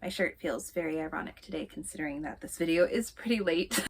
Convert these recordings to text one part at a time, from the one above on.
My shirt feels very ironic today considering that this video is pretty late.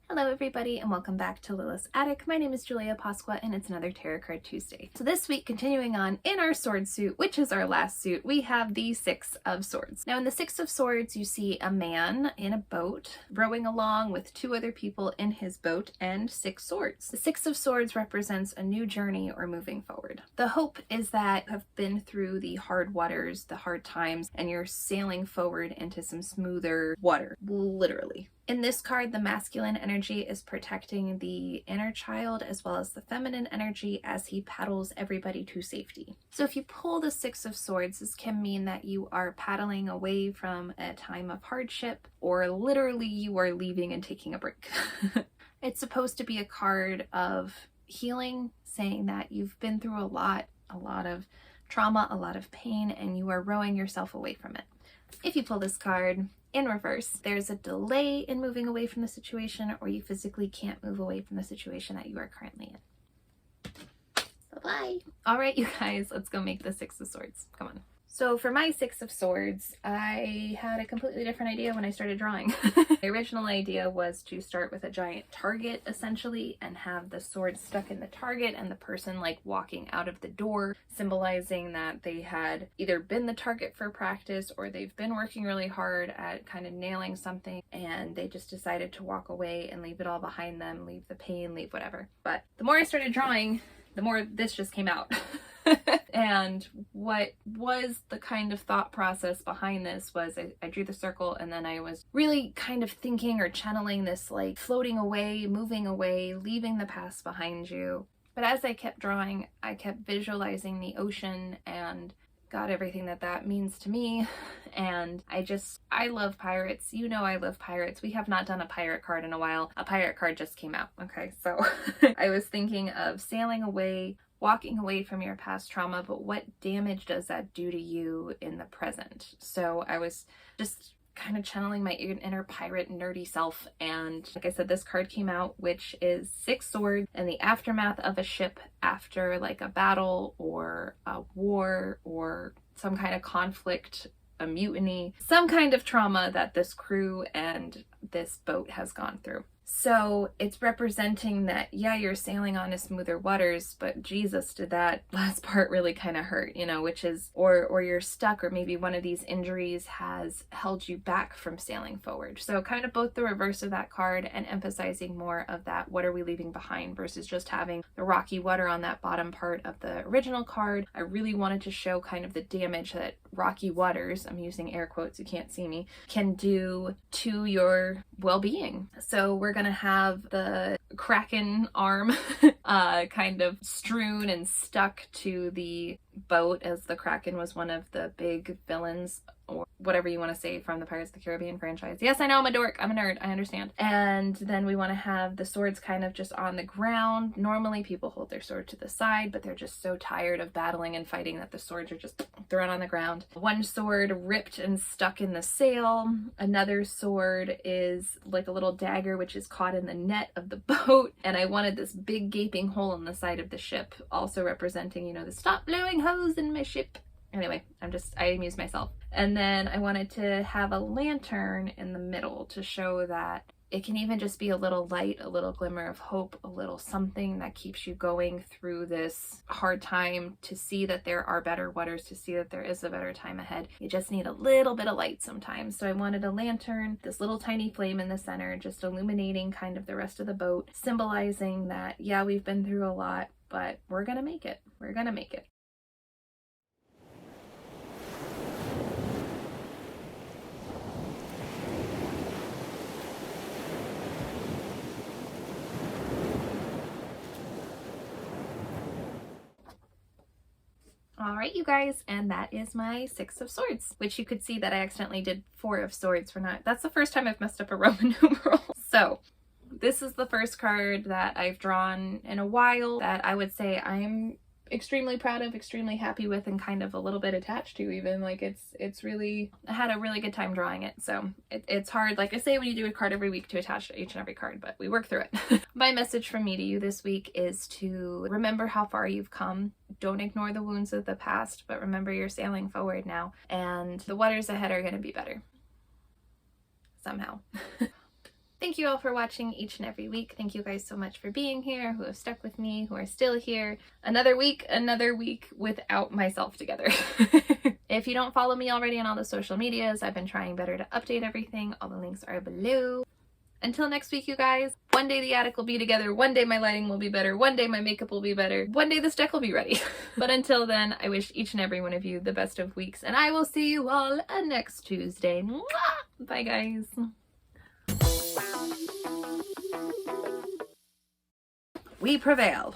Hello everybody and welcome back to Lilith's Attic. My name is Julia Pasqua and it's another Tarot Card Tuesday. So this week, continuing on in our sword suit, which is our last suit, we have the Six of Swords. Now in the Six of Swords, you see a man in a boat rowing along with two other people in his boat and six swords. The Six of Swords represents a new journey or moving forward. The hope is that you have been through the hard waters, the hard times, and you're sailing forward into some smoother water, literally. In this card, the masculine energy is protecting the inner child as well as the feminine energy as he paddles everybody to safety. So if you pull the Six of Swords, this can mean that you are paddling away from a time of hardship, or literally you are leaving and taking a break. It's supposed to be a card of healing, saying that you've been through a lot of trauma, a lot of pain, and you are rowing yourself away from it. If you pull this card in reverse, there's a delay in moving away from the situation, or you physically can't move away from the situation that you are currently in. Bye-bye. All right, you guys, let's go make the Six of Swords. Come on. So for my Six of Swords, I had a completely different idea when I started drawing. The original idea was to start with a giant target, essentially, and have the sword stuck in the target and the person like walking out of the door, symbolizing that they had either been the target for practice or they've been working really hard at kind of nailing something and they just decided to walk away and leave it all behind them, leave the pain, leave whatever. But the more I started drawing, the more this just came out. And what was the kind of thought process behind this was I drew the circle, and then I was really kind of thinking or channeling this like floating away, moving away, leaving the past behind you. But as I kept drawing, I kept visualizing the ocean and got everything that means to me. And I love pirates. You know I love pirates. We have not done a pirate card in a while. A pirate card just came out. Okay, so I was thinking of sailing away, walking away from your past trauma, but what damage does that do to you in the present? So I was just kind of channeling my inner pirate nerdy self, and like I said, this card came out, which is Six Swords, and the aftermath of a ship after like a battle or a war or some kind of conflict, a mutiny, some kind of trauma that this crew and this boat has gone through. So it's representing that, yeah, you're sailing on to smoother waters, but Jesus, did that last part really kind of hurt, you know, which is, or you're stuck, or maybe one of these injuries has held you back from sailing forward. So kind of both the reverse of that card and emphasizing more of that, what are we leaving behind, versus just having the rocky water on that bottom part of the original card. I really wanted to show kind of the damage that rocky waters, I'm using air quotes, you can't see me, can do to your well-being. So we're gonna have the Kraken arm kind of strewn and stuck to the boat, as the Kraken was one of the big villains, or whatever you want to say, from the Pirates of the Caribbean franchise. Yes, I know, I'm a dork, I'm a nerd, I understand. And then we want to have the swords kind of just on the ground. Normally people hold their sword to the side, but they're just so tired of battling and fighting that the swords are just thrown on the ground. One sword ripped and stuck in the sail. Another sword is like a little dagger which is caught in the net of the boat. And I wanted this big gaping hole in the side of the ship, also representing, you know, the stop blowing hose in my ship. Anyway, I amuse myself. And then I wanted to have a lantern in the middle to show that it can even just be a little light, a little glimmer of hope, a little something that keeps you going through this hard time, to see that there are better waters, to see that there is a better time ahead. You just need a little bit of light sometimes. So I wanted a lantern, this little tiny flame in the center, just illuminating kind of the rest of the boat, symbolizing that, yeah, we've been through a lot, but we're gonna make it. We're gonna make it. All right, you guys, and that is my Six of Swords, which you could see that I accidentally did Four of Swords for not. That's the first time I've messed up a Roman numeral. So this is the first card that I've drawn in a while that I would say I'm extremely proud of, extremely happy with, and kind of a little bit attached to even. Like it's really, I had a really good time drawing it. So it's hard, like I say, when you do a card every week, to attach to each and every card, but we work through it. My message from me to you this week is to remember how far you've come. Don't ignore the wounds of the past, but remember you're sailing forward now, and the waters ahead are going to be better. Somehow. Thank you all for watching each and every week. Thank you guys so much for being here, who have stuck with me, who are still here. Another week without myself together. If you don't follow me already on all the social medias, I've been trying better to update everything. All the links are below. Until next week, you guys, one day the attic will be together, one day my lighting will be better, one day my makeup will be better, one day this deck will be ready. But until then, I wish each and every one of you the best of weeks, and I will see you all next Tuesday. Mwah! Bye, guys. We prevailed.